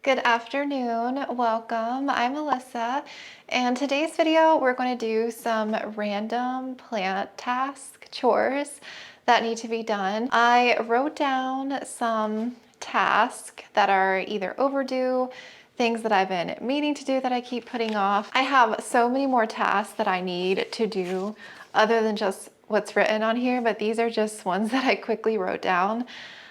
Good afternoon, welcome. I'm Melissa, and today's video we're going to do some random plant task chores that need to be done. I wrote down some tasks that are either overdue, things that I've been meaning to do that I keep putting off. I have so many more tasks that I need to do other than just what's written on here, but these are just ones that I quickly wrote down.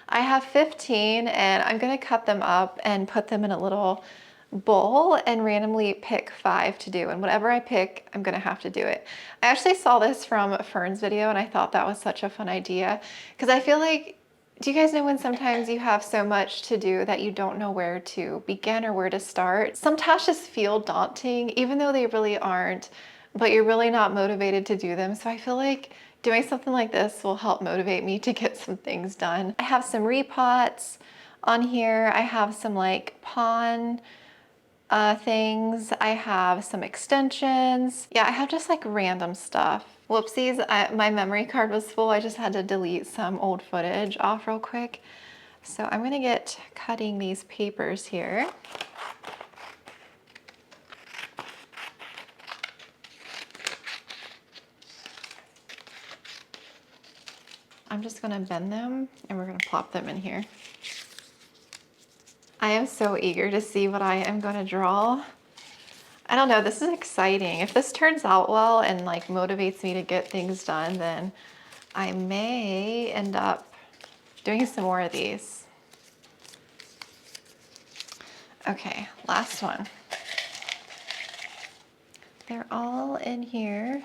I have 15 and I'm gonna cut them up and put them in a little bowl and randomly pick 5 to do. And whatever I pick, I'm gonna have to do it. I actually saw this from Fern's video and I thought that was such a fun idea because I feel like, do you guys know when sometimes you have so much to do that you don't know where to begin or where to start? Some tasks just feel daunting, even though they really aren't, but you're really not motivated to do them. So I feel like doing something like this will help motivate me to get some things done. I have some repots on here. I have some like pond things. I have some extensions. Yeah, I have just like random stuff. Whoopsies, my memory card was full. I just had to delete some old footage off real quick. So I'm gonna get cutting these papers here. I'm just gonna bend them and we're gonna plop them in here. I am so eager to see what I am gonna draw. I don't know, this is exciting. If this turns out well and like motivates me to get things done, then I may end up doing some more of these. Okay, last one. They're all in here.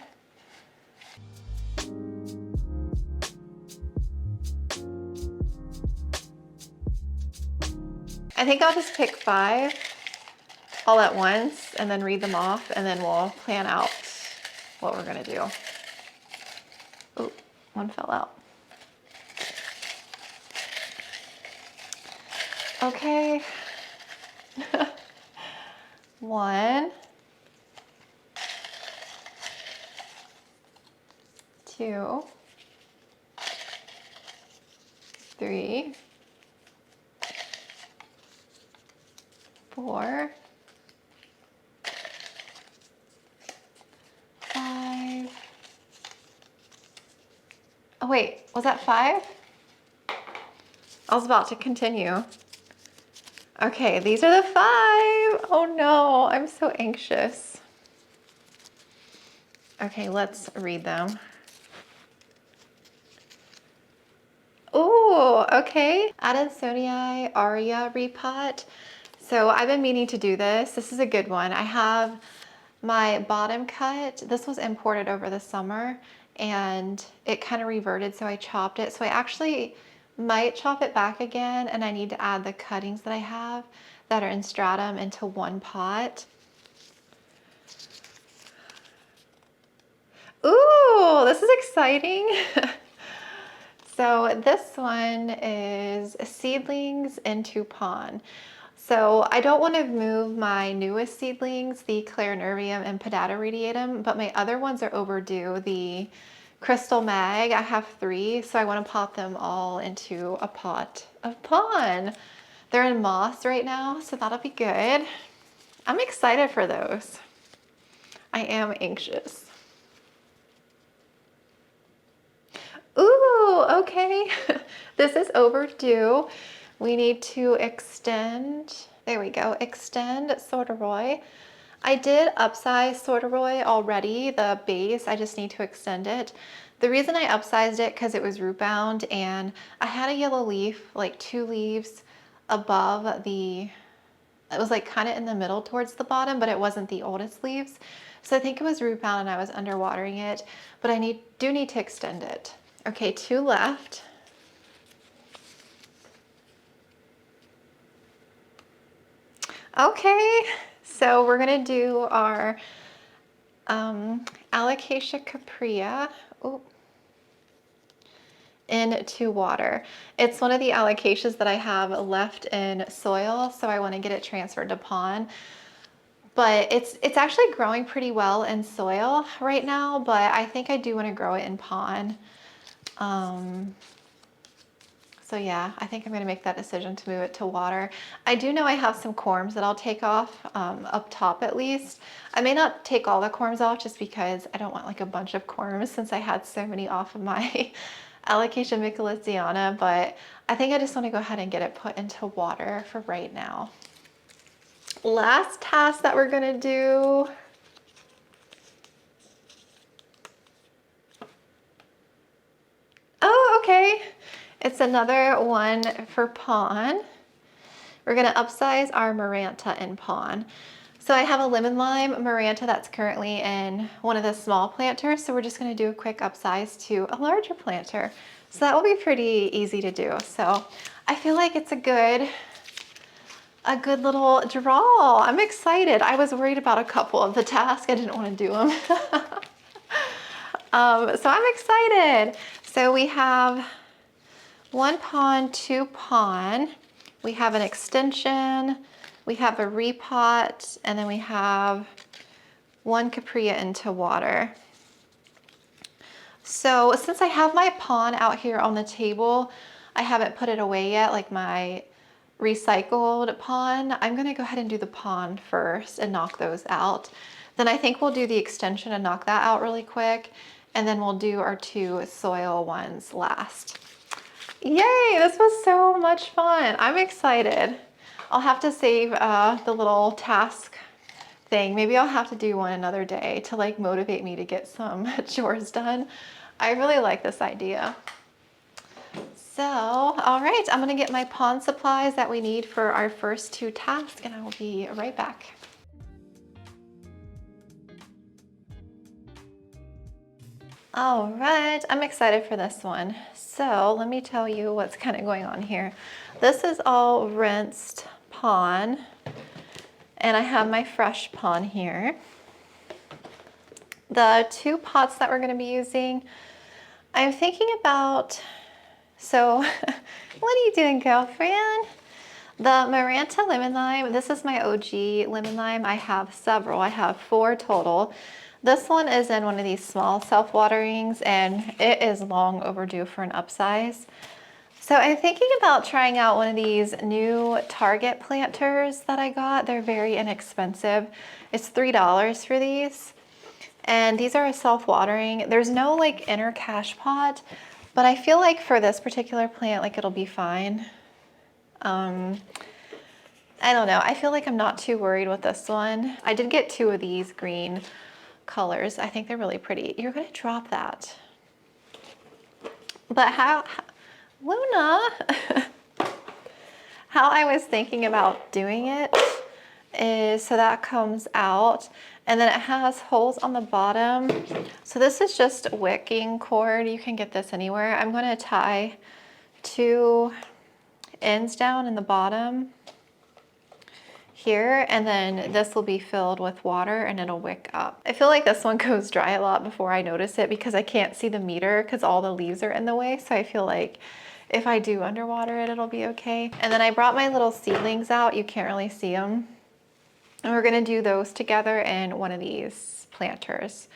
I think I'll just pick 5 all at once and then read them off and then we'll plan out what we're gonna do. Oh, one fell out. Okay. 1, 2, 3, 4, 5. Oh wait, was that 5? I was about to continue. Okay, these are the 5. Oh no, I'm so anxious. Okay, let's read them. Oh, okay. Adansonii Aurea Repot. So I've been meaning to do this. This is a good one. I have my bottom cut. This was imported over the summer and it kind of reverted, so I chopped it. So I actually might chop it back again and I need to add the cuttings that I have that are in stratum into one pot. Ooh, this is exciting. So this one is Seedlings into Pond. So I don't want to move my newest seedlings, the Anthurium and Radiatum, but my other ones are overdue. The Crystal Mag, I have 3, so I want to pop them all into a pot of pond. They're in moss right now, so that'll be good. I'm excited for those. I am anxious. Ooh, okay. This is overdue. We need to extend, there we go, extend Sodiroi. I did upsize Sodiroi already, the base, I just need to extend it. The reason I upsized it because it was root bound and I had a yellow leaf, like 2 leaves above the, it was like kind of in the middle towards the bottom, but it wasn't the oldest leaves. So I think it was root bound and I was underwatering it, but I do need to extend it. Okay, 2 left. Okay, so we're gonna do our Alocasia Cuprea into water. It's one of the alocasias that I have left in soil, so I want to get it transferred to pond. But it's actually growing pretty well in soil right now, but I think I do want to grow it in pond. So So yeah, I think I'm gonna make that decision to move it to water. I do know I have some corms that I'll take off, up top at least. I may not take all the corms off just because I don't want like a bunch of corms since I had so many off of my Alocasia michelizziana, but I think I just want to go ahead and get it put into water for right now. Last task that we're gonna do. Oh, okay. It's another one for pon. We're gonna upsize our Maranta in pon. So I have a lemon lime Maranta that's currently in one of the small planters. So we're just gonna do a quick upsize to a larger planter. So that will be pretty easy to do. So I feel like it's a good little draw. I'm excited. I was worried about a couple of the tasks. I didn't want to do them. So I'm excited. So we have 1 pon, 2 pon. We have an extension. We have a repot, and then we have 1 Cuprea into water. So since I have my pon out here on the table, I haven't put it away yet, like my recycled pon. I'm gonna go ahead and do the pon first and knock those out. Then I think we'll do the extension and knock that out really quick. And then we'll do our 2 soil ones last. Yay, this was so much fun. I'm excited. I'll have to save the little task thing. Maybe I'll have to do one another day to like motivate me to get some chores done. I really like this idea. So, all right, I'm gonna get my pon supplies that we need for our first 2 tasks, and I will be right back. All right, I'm excited for this one. So let me tell you what's kind of going on here. This is all rinsed pon, and I have my fresh pon here. The 2 pots that we're gonna be using, I'm thinking about, so what are you doing, girlfriend? The Maranta lemon lime, this is my OG lemon lime. I have several, I have 4 total. This one is in one of these small self-waterings, and it is long overdue for an upsize. So I'm thinking about trying out one of these new Target planters that I got. They're very inexpensive. It's $3 for these. And these are a self-watering. There's no like inner cache pot, but I feel like for this particular plant, like it'll be fine. I don't know. I feel like I'm not too worried with this one. I did get 2 of these green colors. I think they're really pretty. You're gonna drop that. But how Luna, how I was thinking about doing it is, so that comes out, and then it has holes on the bottom. So this is just wicking cord. You can get this anywhere. I'm gonna tie 2 ends down in the bottom here, and then this will be filled with water and it'll wick up. I feel like this one goes dry a lot before I notice it because I can't see the meter because all the leaves are in the way. So I feel like if I do underwater it, it'll be okay. And then I brought my little seedlings out. You can't really see them. And we're gonna do those together in one of these planters.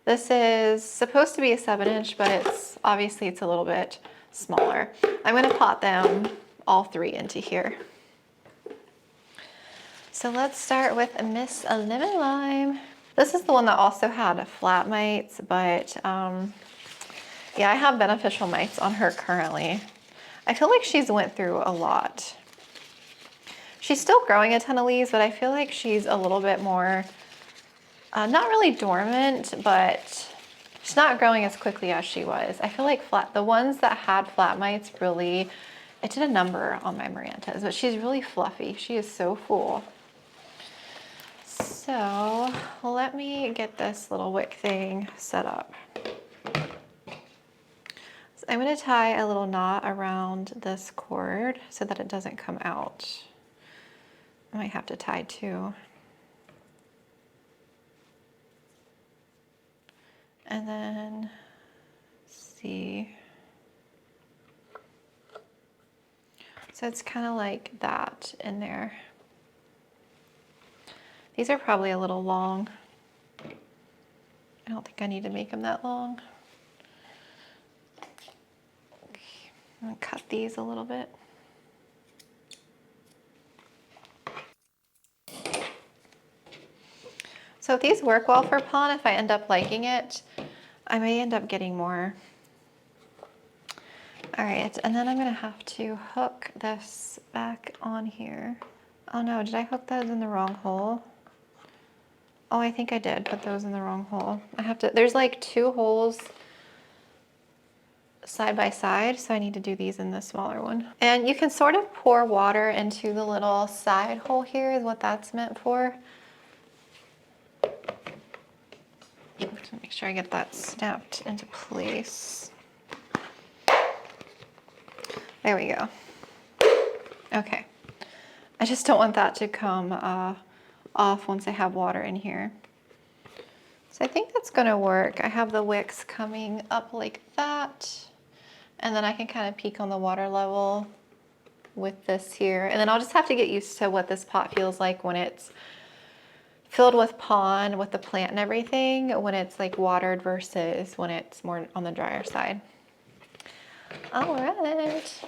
This is supposed to be a 7-inch, but it's obviously it's a little bit smaller. I'm gonna pot them all 3 into here. So let's start with Miss Lemon Lime. This is the one that also had flat mites, but yeah, I have beneficial mites on her currently. I feel like she's went through a lot. She's still growing a ton of leaves, but I feel like she's a little bit more, not really dormant, but she's not growing as quickly as she was. I feel like the ones that had flat mites really, it did a number on my Marantas, but she's really fluffy. She is so full. So let me get this little wick thing set up. So I'm going to tie a little knot around this cord so that it doesn't come out. I might have to tie 2. And then, let's see. So it's kind of like that in there. These are probably a little long. I don't think I need to make them that long. Okay. I'm gonna cut these a little bit. So if these work well for pond, if I end up liking it, I may end up getting more. All right, and then I'm gonna have to hook this back on here. Oh no, did I hook those in the wrong hole? Oh, I think I did put those in the wrong hole. I have to, there's like 2 holes side by side, so I need to do these in the smaller one. And you can sort of pour water into the little side hole here is what that's meant for. To make sure I get that snapped into place. There we go. Okay. I just don't want that to come off once I have water in here. So I think that's gonna work. I have the wicks coming up like that. And then I can kind of peek on the water level with this here. And then I'll just have to get used to what this pot feels like when it's filled with pond with the plant and everything, when it's like watered versus when it's more on the drier side. All right.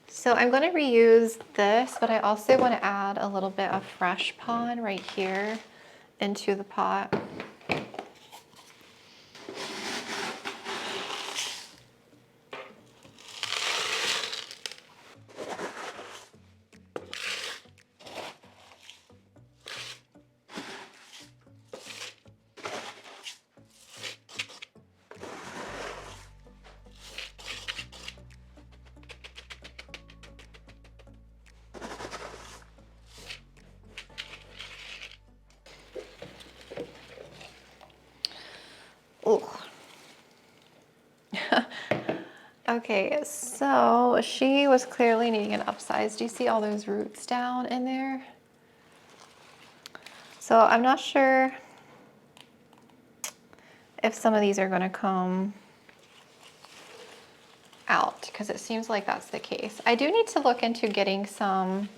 So I'm going to reuse this, but I also want to add a little bit of fresh pond right here into the pot. Okay, so she was clearly needing an upsize. Do you see all those roots down in there? So I'm not sure if some of these are going to come out because it seems like that's the case. I do need to look into getting some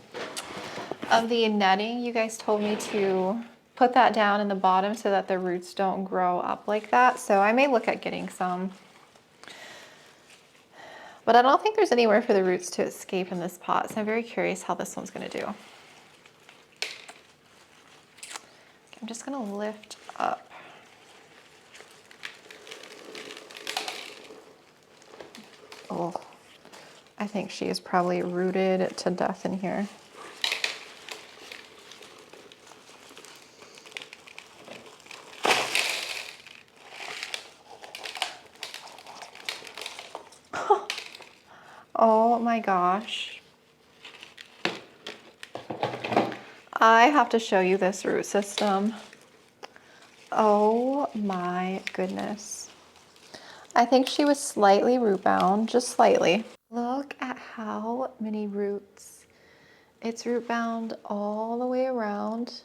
of the netting. You guys told me to put that down in the bottom so that the roots don't grow up like that. So I may look at getting some. But I don't think there's anywhere for the roots to escape in this pot, so I'm very curious how this one's gonna do. I'm just gonna lift up. Oh, I think she is probably rooted to death in here. Oh my gosh. I have to show you this root system. Oh my goodness. I think she was slightly root bound, just slightly. Look at how many roots. It's root bound all the way around.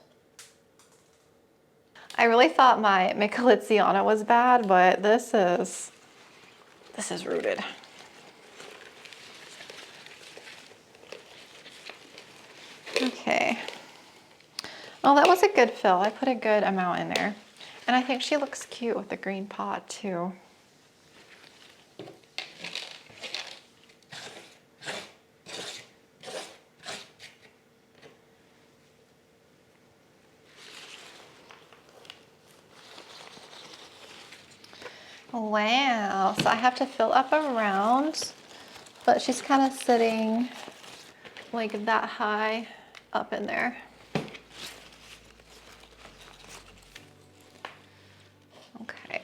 I really thought my Micholitziana was bad, but this is rooted. Okay. Well, that was a good fill. I put a good amount in there. And I think she looks cute with the green pot too. Wow, so I have to fill up around, but she's kind of sitting like that high up in there. Okay.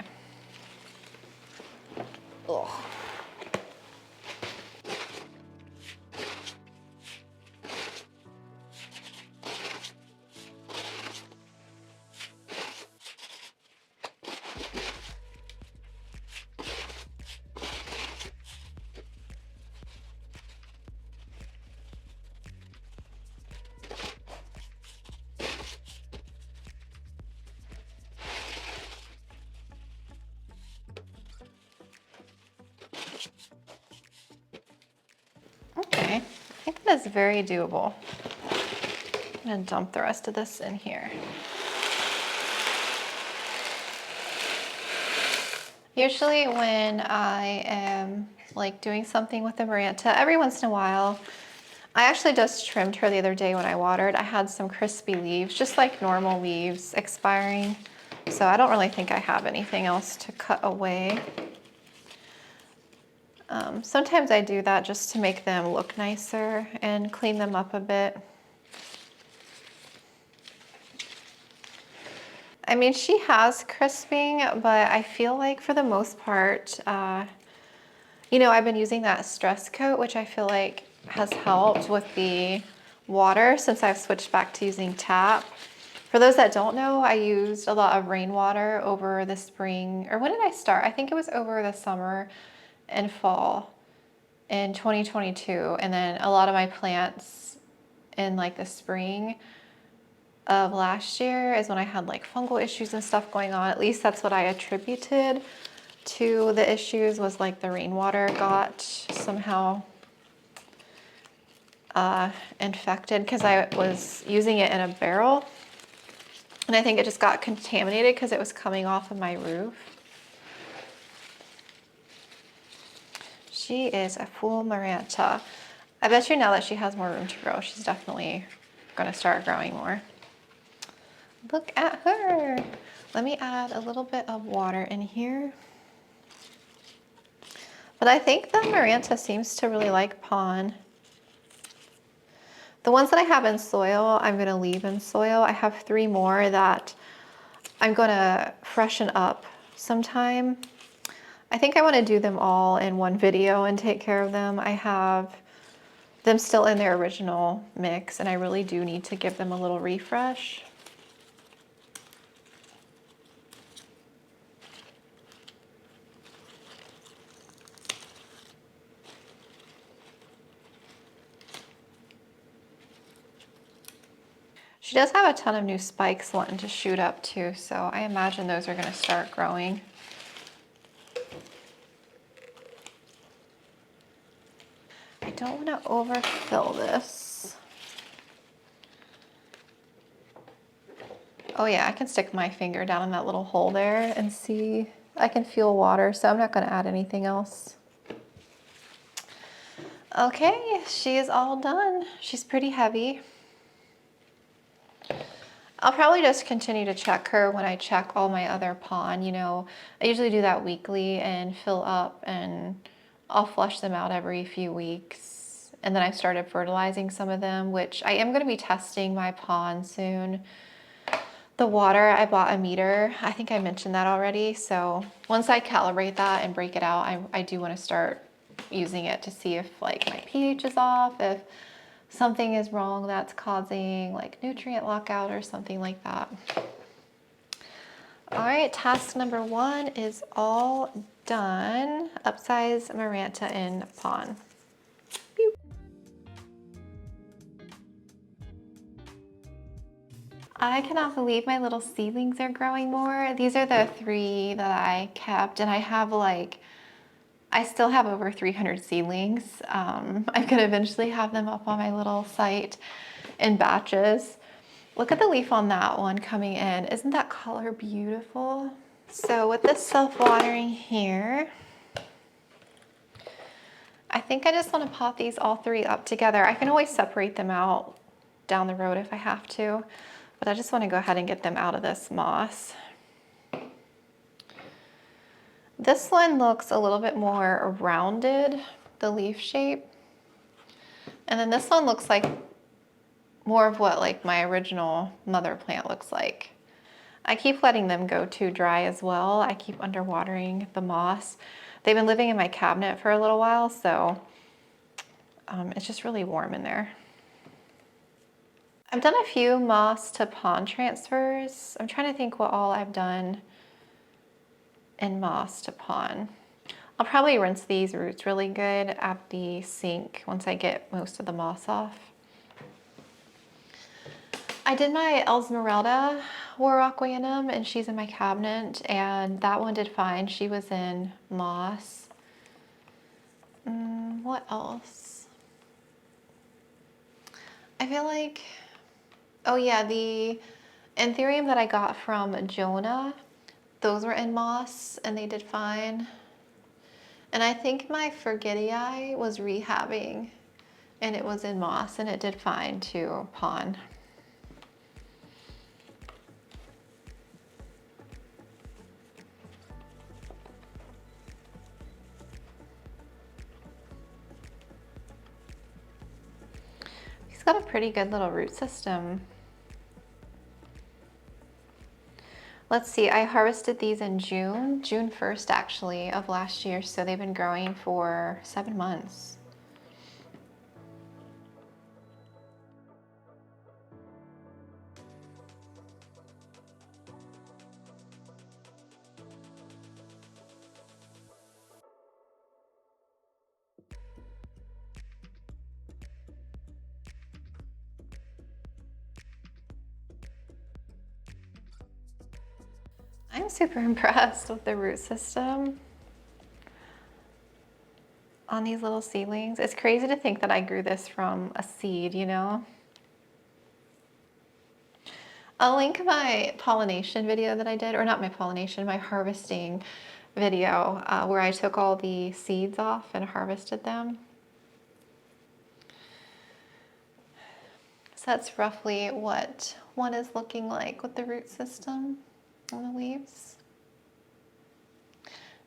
Ugh. that is very doable. I'm gonna dump the rest of this in here. Usually when I am like doing something with the Maranta, every once in a while, I actually just trimmed her the other day when I watered. I had some crispy leaves, just like normal leaves expiring. So I don't really think I have anything else to cut away. Sometimes I do that just to make them look nicer and clean them up a bit. I mean, she has crisping, but I feel like for the most part, you know, I've been using that stress coat, which I feel like has helped with the water since I've switched back to using tap. For those that don't know, I used a lot of rainwater over the spring, or when did I start? I think it was over the summer and fall in 2022. And then a lot of my plants in like the spring of last year is when I had like fungal issues and stuff going on. At least that's what I attributed to the issues, was like the rainwater got somehow infected because I was using it in a barrel. And I think it just got contaminated because it was coming off of my roof. She is a full Maranta. I bet you now that she has more room to grow, she's definitely gonna start growing more. Look at her. Let me add a little bit of water in here. But I think the Maranta seems to really like pond. The ones that I have in soil, I'm gonna leave in soil. I have 3 more that I'm gonna freshen up sometime. I think I wanna do them all in one video and take care of them. I have them still in their original mix and I really do need to give them a little refresh. She does have a ton of new spikes wanting to shoot up too, so I imagine those are gonna start growing. I don't wanna overfill this. Oh yeah, I can stick my finger down in that little hole there and see, I can feel water, so I'm not gonna add anything else. Okay, she is all done. She's pretty heavy. I'll probably just continue to check her when I check all my other pond. You know, I usually do that weekly and fill up, and I'll flush them out every few weeks. And then I started fertilizing some of them, which I am going to be testing my pond soon. The water, I bought a meter. I think I mentioned that already. So once I calibrate that and break it out, I do want to start using it to see if like my pH is off, if something is wrong that's causing like nutrient lockout or something like that. All right, task number 1 is all done. Upsize Maranta in pond. Pew. I cannot believe my little seedlings are growing more. These are the 3 that I kept, and I have like, I still have over 300 seedlings. I'm gonna eventually have them up on my little site in batches. Look at the leaf on that one coming in. Isn't that color beautiful? So with this self-watering here, I think I just want to pot these all 3 up together. I can always separate them out down the road if I have to, but I just want to go ahead and get them out of this moss. This one looks a little bit more rounded, the leaf shape. And then this one looks like more of what like my original mother plant looks like. I keep letting them go too dry as well. I keep underwatering the moss. They've been living in my cabinet for a little while, so it's just really warm in there. I've done a few moss to pond transfers. I'm trying to think what all I've done in moss to pond. I'll probably rinse these roots really good at the sink once I get most of the moss off. I did my Esmeralda Warocqueanum, and she's in my cabinet, and that one did fine. She was in moss. What else? I feel like, oh yeah, the Anthurium that I got from Jonah, those were in moss and they did fine. And I think my Forgetii was rehabbing and it was in moss and it did fine to pawn. He's got a pretty good little root system. Let's see, I harvested these in June 1st actually of last year, so they've been growing for 7 months. I'm super impressed with the root system on these little seedlings. It's crazy to think that I grew this from a seed, you know? I'll link my pollination video that I did, or not my pollination, my harvesting video where I took all the seeds off and harvested them. So that's roughly what one is looking like with the root system on the leaves.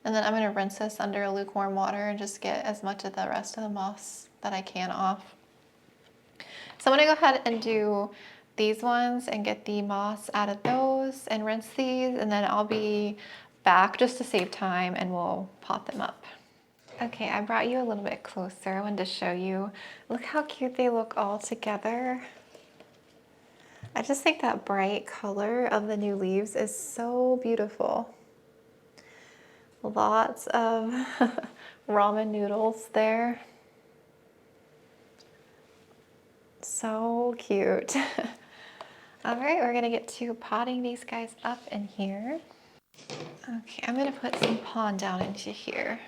And then I'm gonna rinse this under lukewarm water and just get as much of the rest of the moss that I can off. So I'm gonna go ahead and do these ones and get the moss out of those and rinse these, and then I'll be back just to save time and we'll pot them up. Okay, I brought you a little bit closer. I wanted to show you. Look how cute they look all together. I just think that bright color of the new leaves is so beautiful. Lots of ramen noodles there. So cute. All right, we're gonna get to potting these guys up in here. Okay, I'm gonna put some pond down into here.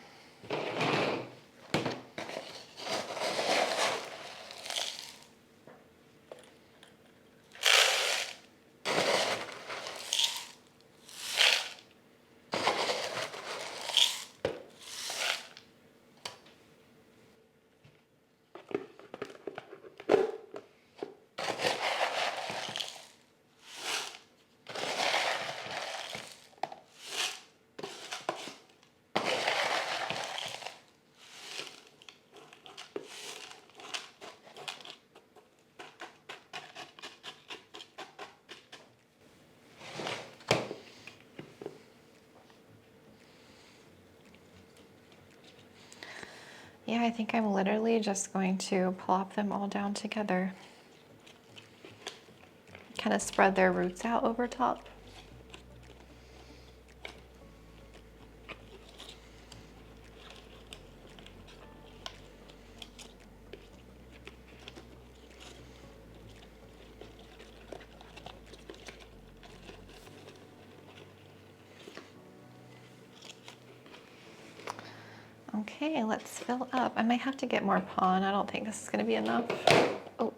Yeah, I think I'm literally just going to plop them all down together. Kind of spread their roots out over top. Okay, let's fill up. I might have to get more pond. I don't think this is gonna be enough. Oh.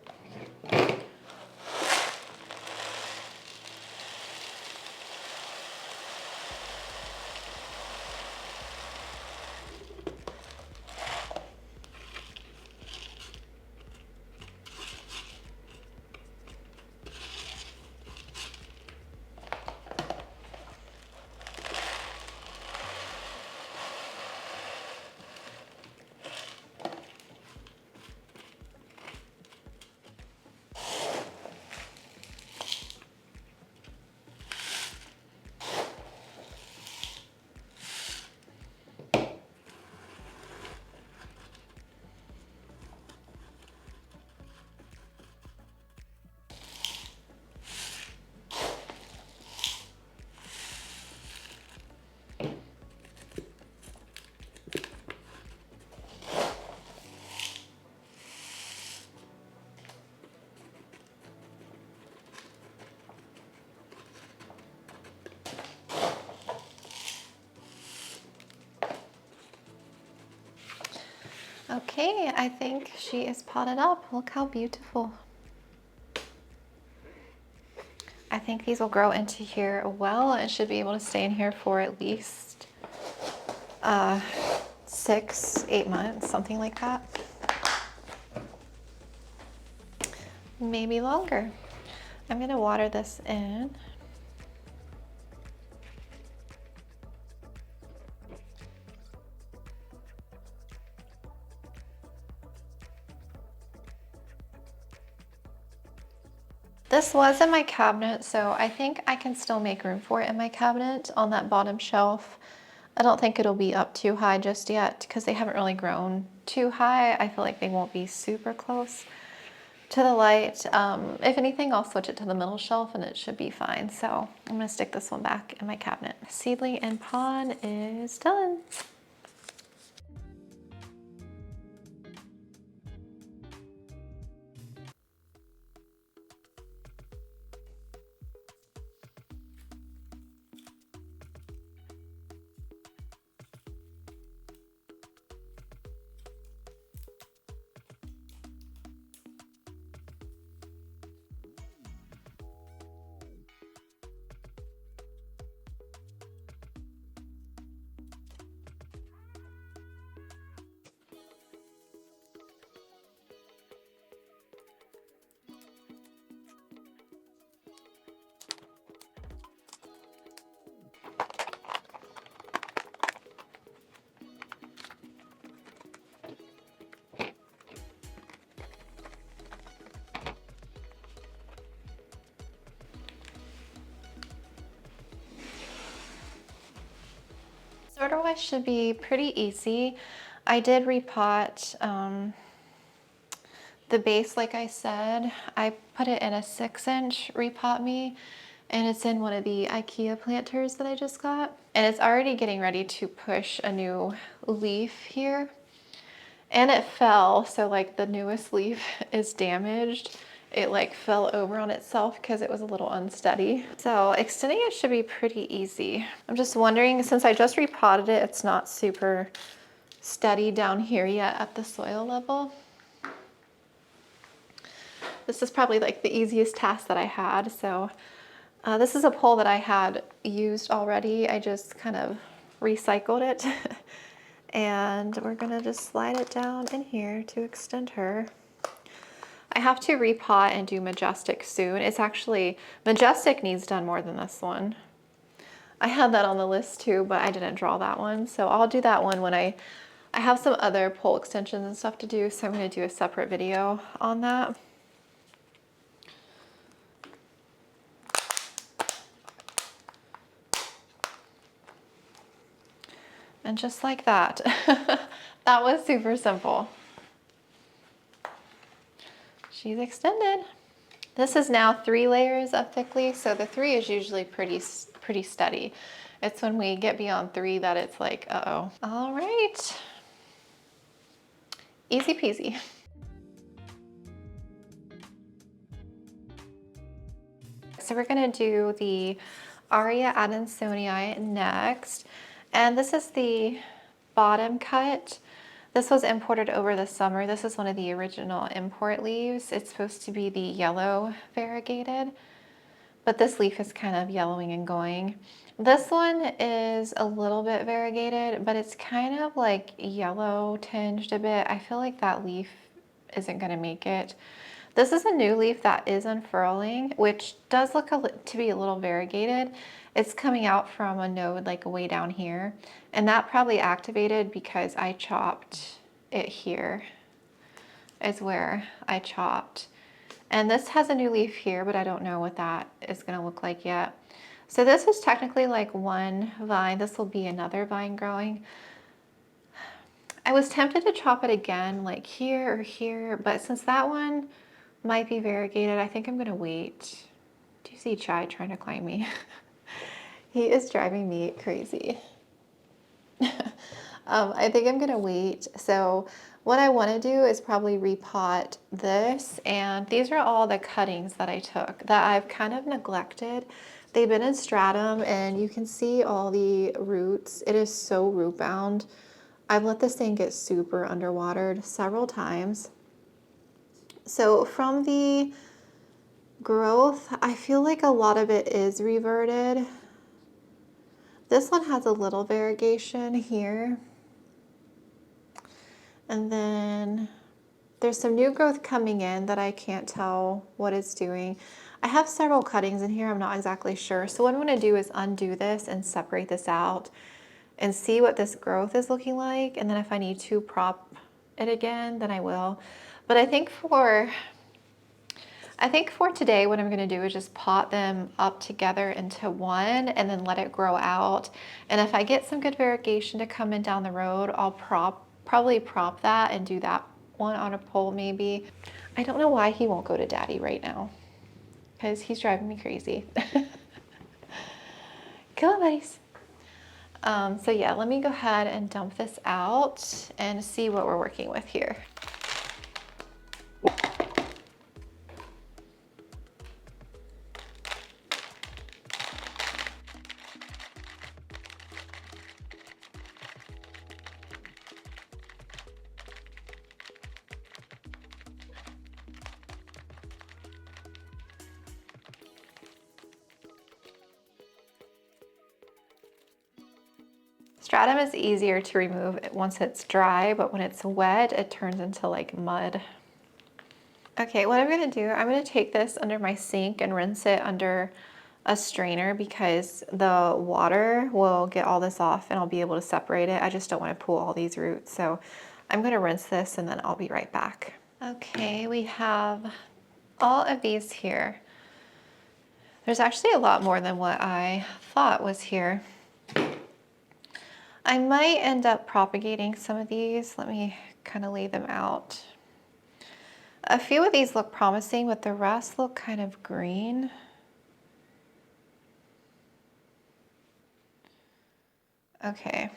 Okay, I think she is potted up. Look how beautiful. think these will grow into here well and should be able to stay in here for at least 6-8 months, something like that. Maybe longer. I'm gonna water this in. This was in my cabinet, so I think I can still make room for it in my cabinet on that bottom shelf. I don't think it'll be up too high just yet because they haven't really grown too high. I feel like they won't be super close to the light. If anything, I'll switch it to the middle shelf and it should be fine. So I'm gonna stick this one back in my cabinet. Seedling and pond is done. Sodiroi should be pretty easy. I did repot the base, like I said. I put it in a 6-inch repot me, and it's in one of the Ikea planters that I just got. And it's already getting ready to push a new leaf here. And it fell, so like the newest leaf is damaged. It like fell over on itself because it was a little unsteady. So extending it should be pretty easy. I'm just wondering, since I just repotted it, it's not super steady down here yet at the soil level. This is probably like the easiest task that I had. So this is a pole that I had used already. I just kind of recycled it. And we're gonna just slide it down in here to extend her. I have to repot and do Majestic soon. It's actually, Majestic needs done more than this one. I had that on the list too, but I didn't draw that one. So I'll do that one when I have some other pole extensions and stuff to do. So I'm gonna do a separate video on that. And just like that, that was super simple. She's extended. This is now 3 layers of Thiccly, so the 3 is usually pretty steady. It's when we get beyond 3 that it's like, uh-oh. All right, easy peasy. So we're gonna do the Aurea Adansonii next, and this is the bottom cut. This was imported over the summer. This is one of the original import leaves. It's supposed to be the yellow variegated, but this leaf is kind of yellowing and going. This one is a little bit variegated, but it's kind of like yellow tinged a bit. I feel like that leaf isn't gonna make it. This is a new leaf that is unfurling, which does look to be a little variegated. It's coming out from a node like way down here, and that probably activated because I chopped it here is where I chopped. And this has a new leaf here, but I don't know what that is gonna look like yet. So this is technically like one vine. This will be another vine growing. I was tempted to chop it again, like here or here, but since that one might be variegated, I think I'm gonna wait. Do you see Chai trying to climb me? He is driving me crazy. I think I'm gonna wait. So what I wanna do is probably repot this, and these are all the cuttings that I took that I've kind of neglected. They've been in stratum, and you can see all the roots. It is so root bound. I've let this thing get super underwatered several times. So from the growth, I feel like a lot of it is reverted. This one has a little variegation here. And then there's some new growth coming in that I can't tell what it's doing. I have several cuttings in here, I'm not exactly sure. So what I'm gonna do is undo this and separate this out and see what this growth is looking like. And then if I need to prop it again, then I will. But I think for today, what I'm gonna do is just pot them up together into one and then let it grow out. And if I get some good variegation to come in down the road, I'll probably prop that and do that one on a pole maybe. I don't know why he won't go to daddy right now, because he's driving me crazy. Come on, buddies. So yeah, let me go ahead and dump this out and see what we're working with here. Stratum is easier to remove once it's dry, but when it's wet, it turns into like mud. Okay, what I'm gonna do, I'm gonna take this under my sink and rinse it under a strainer because the water will get all this off and I'll be able to separate it. I just don't want to pull all these roots. So I'm gonna rinse this and then I'll be right back. Okay, we have all of these here. There's actually a lot more than what I thought was here. I might end up propagating some of these. Let me kind of lay them out. A few of these look promising, but the rest look kind of green. Okay.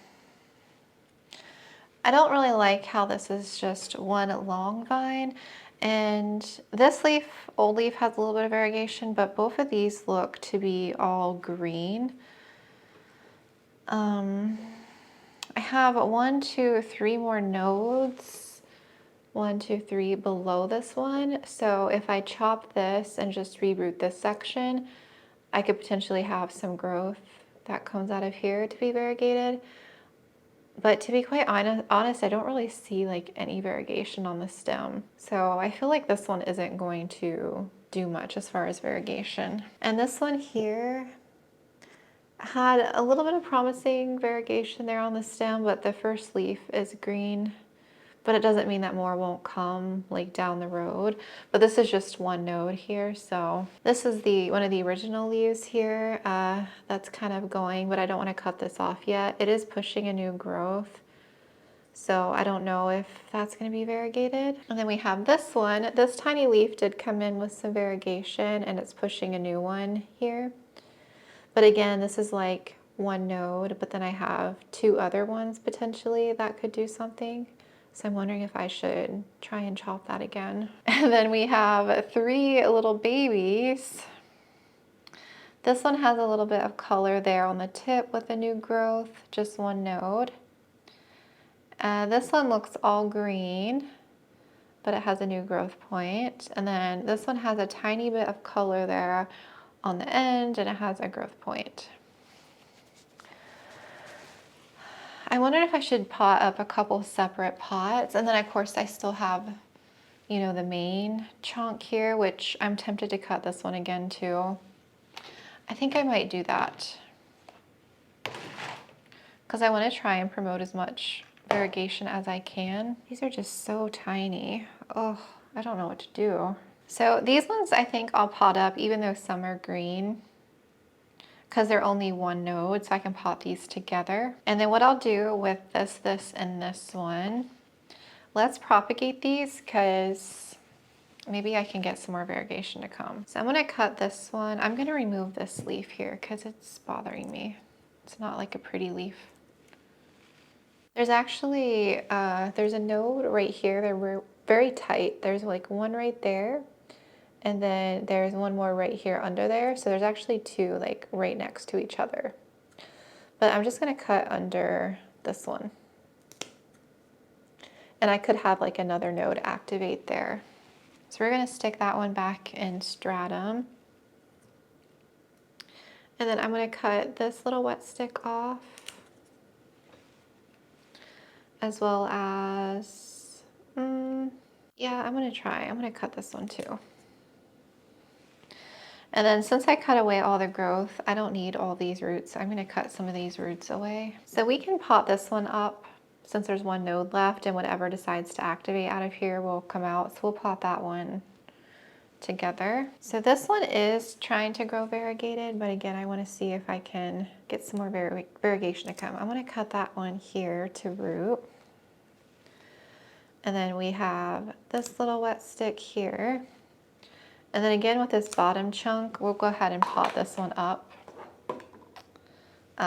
I don't really like how this is just one long vine. And this leaf, old leaf, has a little bit of variegation, but both of these look to be all green. I have 1, 2, 3 more nodes. 1, 2, 3 below this one. So if I chop this and just reroot this section, I could potentially have some growth that comes out of here to be variegated. But to be quite honest, I don't really see like any variegation on the stem. So I feel like this one isn't going to do much as far as variegation. And this one here had a little bit of promising variegation there on the stem, but the first leaf is green. But it doesn't mean that more won't come like down the road. But this is just one node here. So this is one of the original leaves here that's kind of going, but I don't want to cut this off yet. It is pushing a new growth. So I don't know if that's going to be variegated. And then we have this one. This tiny leaf did come in with some variegation and it's pushing a new one here. But again, this is like one node, but then I have 2 other ones potentially that could do something. So I'm wondering if I should try and chop that again. And then we have 3 little babies. This one has a little bit of color there on the tip with a new growth, just one node. This one looks all green, but it has a new growth point. And then this one has a tiny bit of color there on the end and it has a growth point. I wondered if I should pot up a couple separate pots, and then of course I still have, you know, the main chunk here, which I'm tempted to cut this one again too. I think I might do that because I want to try and promote as much variegation as I can. These are just so tiny. Oh, I don't know what to do. So these ones I think I'll pot up even though some are green, because they're only one node, so I can pot these together. And then what I'll do with this, and this one, let's propagate these because maybe I can get some more variegation to come. So I'm gonna cut this one. I'm gonna remove this leaf here because it's bothering me. It's not like a pretty leaf. There's actually, there's a node right here. They're very tight. There's like one right there. And then there's one more right here under there. So there's actually 2 like right next to each other. But I'm just gonna cut under this one. And I could have like another node activate there. So we're gonna stick that one back in stratum. And then I'm gonna cut this little wet stick off, as well as, yeah, I'm gonna cut this one too. And then since I cut away all the growth, I don't need all these roots. I'm gonna cut some of these roots away. So we can pot this one up since there's one node left, and whatever decides to activate out of here will come out. So we'll pot that one together. So this one is trying to grow variegated, but again, I wanna see if I can get some more variegation to come. I'm gonna cut that one here to root. And then we have this little wet stick here. And then again with this bottom chunk, we'll go ahead and pot this one up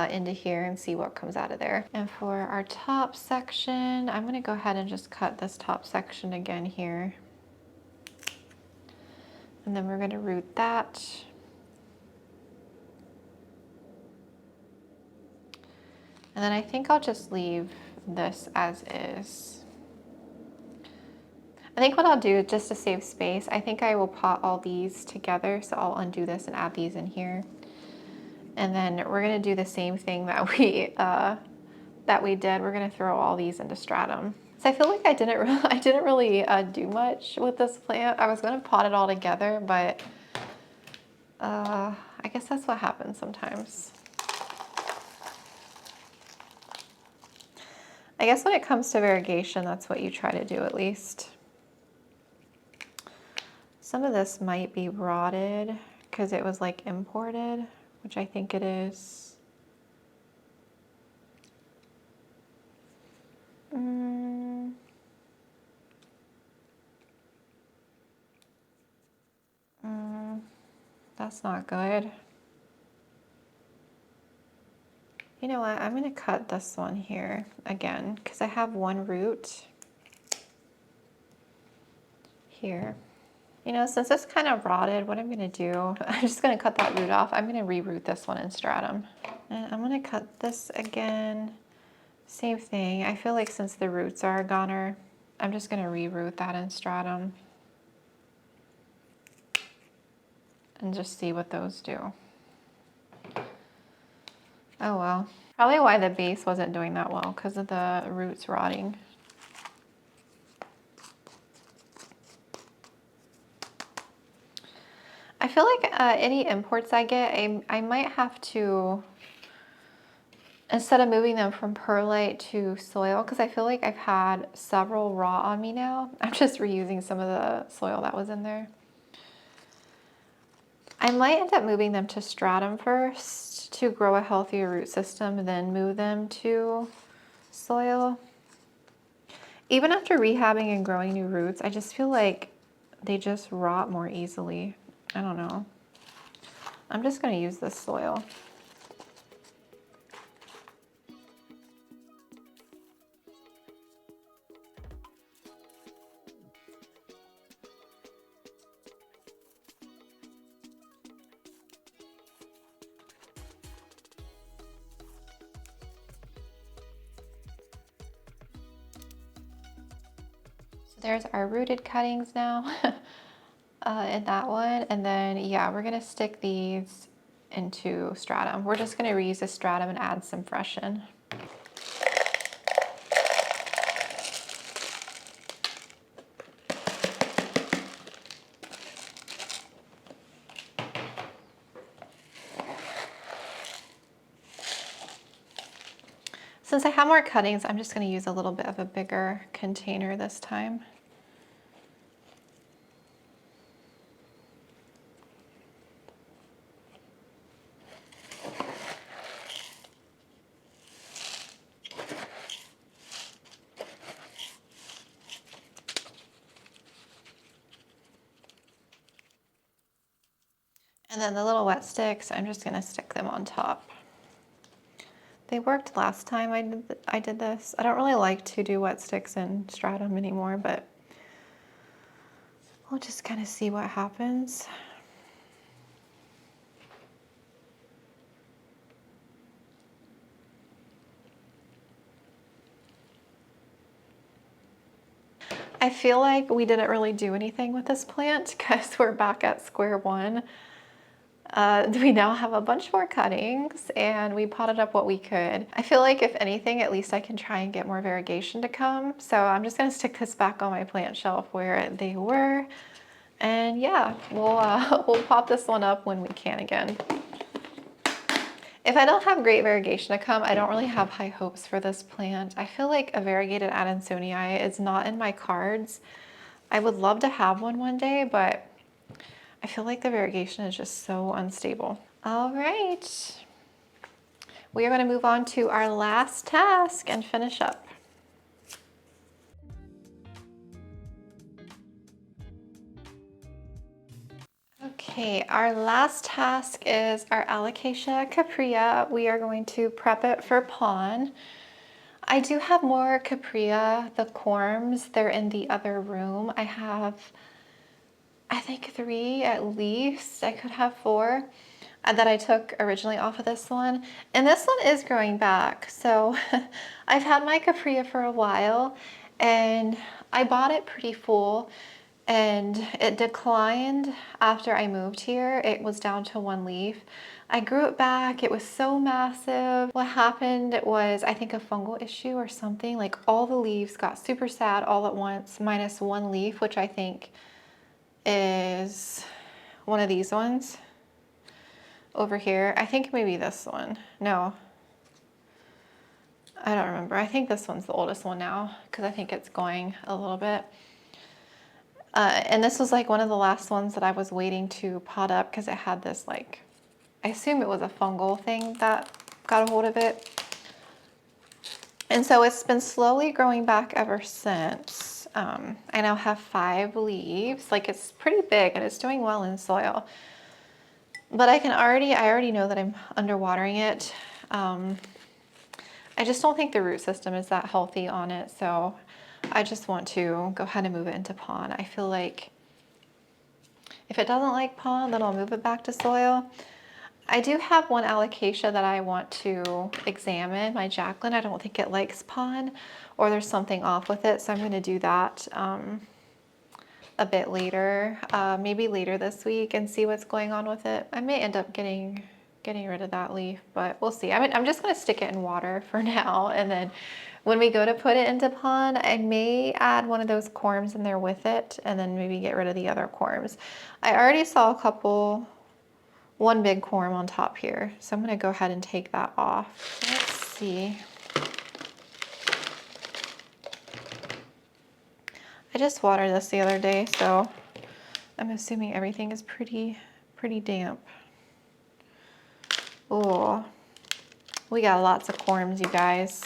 into here and see what comes out of there. And for our top section, I'm gonna go ahead and just cut this top section again here. And then we're gonna root that. And then I think I'll just leave this as is. I think what I'll do, just to save space, I think I will pot all these together. So I'll undo this and add these in here. And then we're gonna do the same thing that we did. We're gonna throw all these into stratum. So I feel like I didn't really do much with this plant. I was gonna pot it all together, but I guess that's what happens sometimes. I guess when it comes to variegation, that's what you try to do at least. Some of this might be rotted because it was like imported, which I think it is. That's not good. You know what, I'm gonna cut this one here again because I have one root here. You know, since it's kind of rotted, what I'm gonna do, I'm just gonna cut that root off. I'm gonna reroot this one in stratum. And I'm gonna cut this again. Same thing. I feel like since the roots are a goner, I'm just gonna reroot that in stratum. And just see what those do. Oh well. Probably why the base wasn't doing that well, because of the roots rotting. I feel like any imports I get, I might have to, instead of moving them from perlite to soil, because I feel like I've had several raw on me now, I'm just reusing some of the soil that was in there. I might end up moving them to stratum first to grow a healthier root system, and then move them to soil. Even after rehabbing and growing new roots, I just feel like they just rot more easily. I don't know. I'm just going to use this soil. There's our rooted cuttings now in that one. And then, yeah, we're gonna stick these into stratum. We're just gonna reuse the stratum and add some fresh in. Since I have more cuttings, I'm just gonna use a little bit of a bigger container this time. And then the little wet sticks, I'm just gonna stick them on top. They worked last time I did this. I don't really like to do wet sticks in stratum anymore, but we'll just kind of see what happens. I feel like we didn't really do anything with this plant because we're back at square one. We now have a bunch more cuttings and we potted up what we could. I feel like if anything, at least I can try and get more variegation to come. So I'm just gonna stick this back on my plant shelf where they were. And yeah, we'll pop this one up when we can again. If I don't have great variegation to come, I don't really have high hopes for this plant. I feel like a variegated Adansonii is not in my cards. I would love to have one day, but I feel like the variegation is just so unstable. All right, we are going to move on to our last task and finish up. Okay, our last task is our Alocasia Cuprea. We are going to prep it for pawn. I do have more Cuprea, the corms. They're in the other room. I have, I think 3 at least. I could have 4 that I took originally off of this one. And this one is growing back. So I've had my Cuprea for a while and I bought it pretty full. And it declined after I moved here. It was down to 1 leaf. I grew it back. It was so massive. What happened was, I think, a fungal issue or something. Like all the leaves got super sad all at once, minus 1 leaf, which I think is one of these ones over here. I think maybe this one. No, I don't remember. I think this one's the oldest one now because I think it's going a little bit. And this was like one of the last ones that I was waiting to pot up because it had this, like, I assume it was a fungal thing that got a hold of it. And so it's been slowly growing back ever since. I now have 5 leaves. Like, it's pretty big and it's doing well in soil. But I already know that I'm underwatering it. I just don't think the root system is that healthy on it. So I just want to go ahead and move it into pond. I feel like if it doesn't like pond, then I'll move it back to soil. I do have one Alocasia that I want to examine, my Jacqueline. I don't think it likes pond, or there's something off with it. So I'm going to do that a bit later, maybe later this week, and see what's going on with it. I may end up getting rid of that leaf, but we'll see. I mean, I'm just going to stick it in water for now, and then when we go to put it into pond, I may add one of those corms in there with it and then maybe get rid of the other corms. I already saw one big corm on top here. So I'm gonna go ahead and take that off. Let's see. I just watered this the other day, so I'm assuming everything is pretty damp. Oh, we got lots of corms, you guys.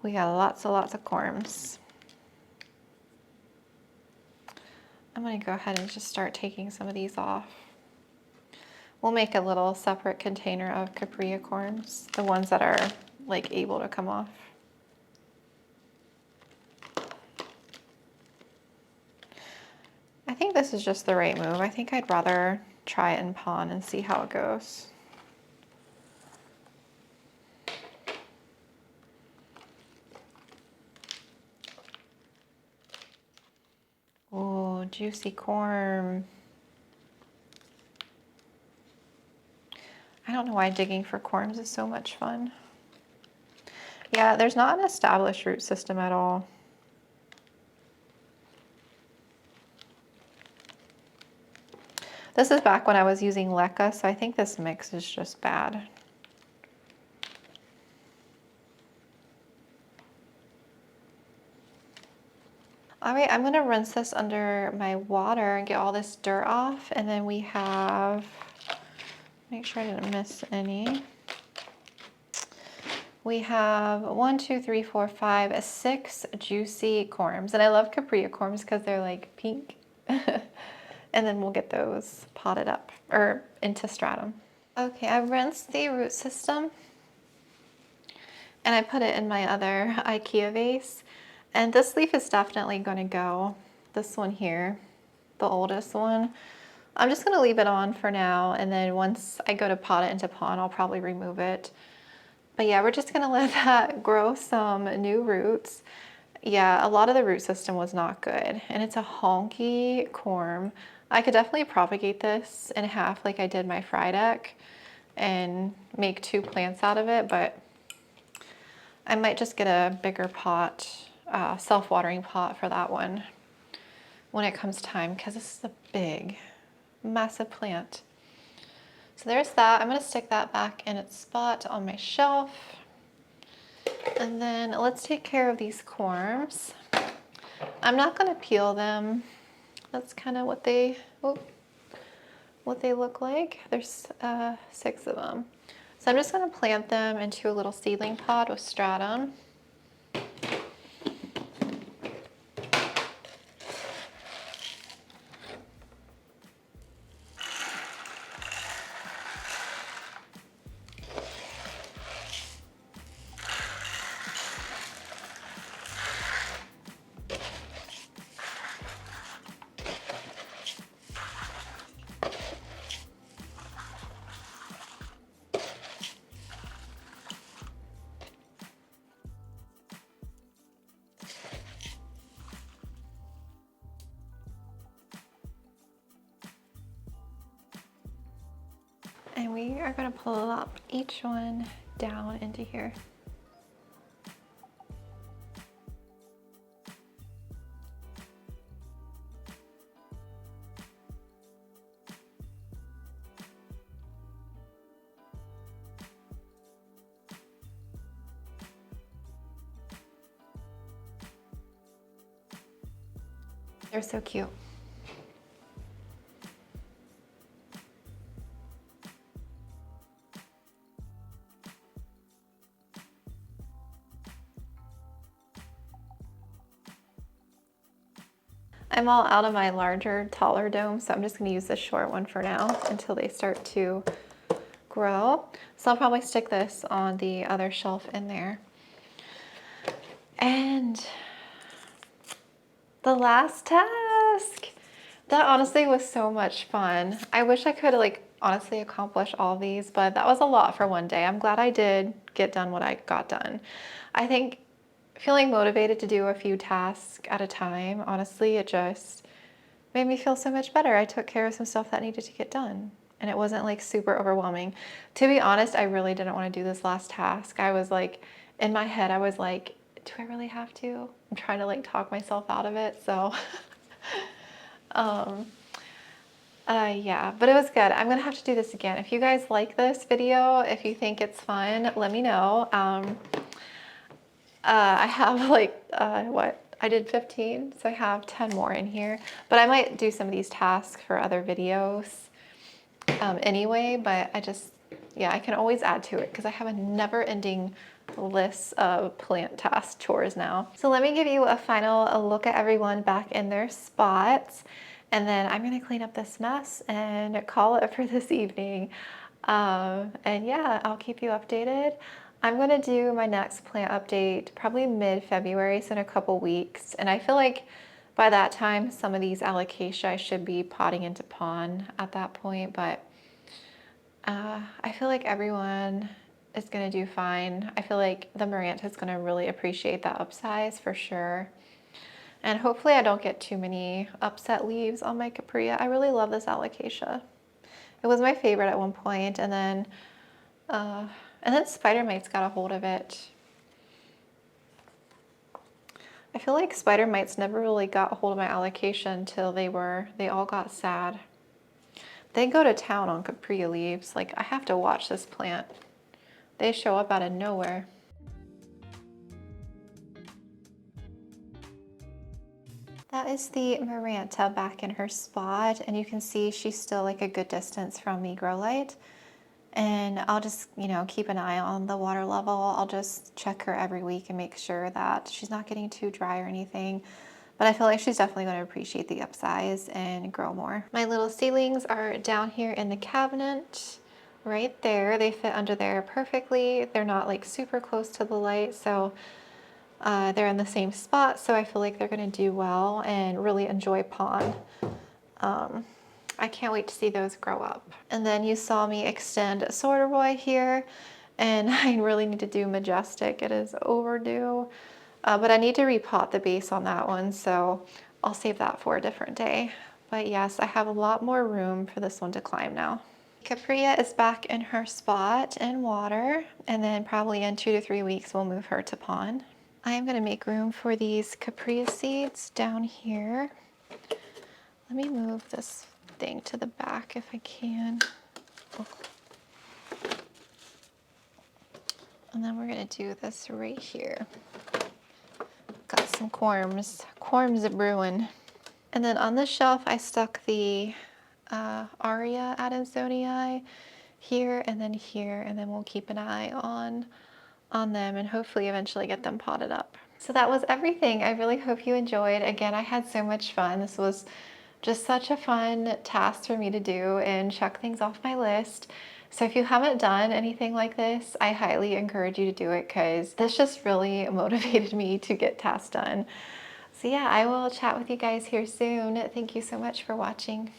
We got lots of corms. I'm gonna go ahead and just start taking some of these off. We'll make a little separate container of Cuprea corms, the ones that are like able to come off. I think this is just the right move. I think I'd rather try it in pond and see how it goes. Oh, juicy corm. I don't know why digging for corms is so much fun. Yeah, there's not an established root system at all. This is back when I was using leca, so I think this mix is just bad. All right, I'm gonna rinse this under my water and get all this dirt off, and then we have, make sure I didn't miss any. We have 1, 2, 3, 4, 5, 6 juicy corms, and I love Cuprea corms because they're like pink. And then we'll get those potted up or into stratum. Okay, I rinsed the root system and I put it in my other Ikea vase. And this leaf is definitely going to go. This one here, the oldest one. I'm just going to leave it on for now, and then once I go to pot it into pond, I'll probably remove it. But yeah, we're just gonna let that grow some new roots. Yeah, a lot of the root system was not good, and it's a honky corm. I could definitely propagate this in half like I did my Frydek and make 2 plants out of it, but I might just get a bigger pot, self-watering pot for that one when it comes time, because this is a big, massive plant. So there's that. I'm gonna stick that back in its spot on my shelf. And then let's take care of these corms. I'm not gonna peel them. That's kind of what they look like. There's 6 of them. So I'm just gonna plant them into a little seedling pod with stratum. And we are gonna pull up each one down into here. They're so cute. I'm all out of my larger, taller dome, so I'm just gonna use this short one for now until they start to grow. So I'll probably stick this on the other shelf in there. And the last task, that honestly was so much fun. I wish I could like honestly accomplish all these, but that was a lot for one day. I'm glad I did get done what I got done. I think feeling motivated to do a few tasks at a time, honestly, it just made me feel so much better. I took care of some stuff that needed to get done, and it wasn't like super overwhelming. To be honest, I really didn't want to do this last task. I was like, in my head, I was like, do I really have to? I'm trying to like talk myself out of it, so. Yeah, but it was good. I'm gonna have to do this again. If you guys like this video, if you think it's fun, let me know. I have like, I did 15, so I have 10 more in here, but I might do some of these tasks for other videos anyway, but yeah, I can always add to it because I have a never-ending list of plant task chores now. So let me give you a final look at everyone back in their spots, and then I'm gonna clean up this mess and call it for this evening. And yeah, I'll keep you updated. I'm gonna do my next plant update probably mid-February, so in a couple weeks. And I feel like by that time, some of these Alocasia I should be potting into pond at that point, but I feel like everyone is gonna do fine. I feel like the Maranta is gonna really appreciate that upsize for sure. And hopefully I don't get too many upset leaves on my Cuprea. I really love this Alocasia. It was my favorite at one point, and then spider mites got a hold of it. I feel like spider mites never really got a hold of my Alocasia until they all got sad. They go to town on Cuprea leaves. Like, I have to watch this plant. They show up out of nowhere. That is the Maranta back in her spot, and you can see she's still like a good distance from the grow light. And I'll just, keep an eye on the water level. I'll just check her every week and make sure that she's not getting too dry or anything. But I feel like she's definitely going to appreciate the upsize and grow more. My little seedlings are down here in the cabinet right there. They fit under there perfectly. They're not like super close to the light, so they're in the same spot. So I feel like they're going to do well and really enjoy pond. I can't wait to see those grow up. And then you saw me extend Sodiroi here, And I really need to do Majestic. It is overdue. But I need to repot the base on that one, so I'll save that for a different day. But yes, I have a lot more room for this one to climb now. Cuprea is back in her spot in water, and then probably in 2 to 3 weeks we'll move her to pond. I'm gonna make room for these Cuprea seeds down here. Let me move this thing to the back if I can. Oh. And then we're gonna do this right here. Got some corms a-brewing. And then on the shelf, I stuck the Aurea Adansonii here, and then we'll keep an eye on them and hopefully eventually get them potted up. So that was everything. I really hope you enjoyed. Again, I had so much fun. This was just such a fun task for me to do and check things off my list. So if you haven't done anything like this, I highly encourage you to do it because this just really motivated me to get tasks done. So yeah, I will chat with you guys here soon. Thank you so much for watching.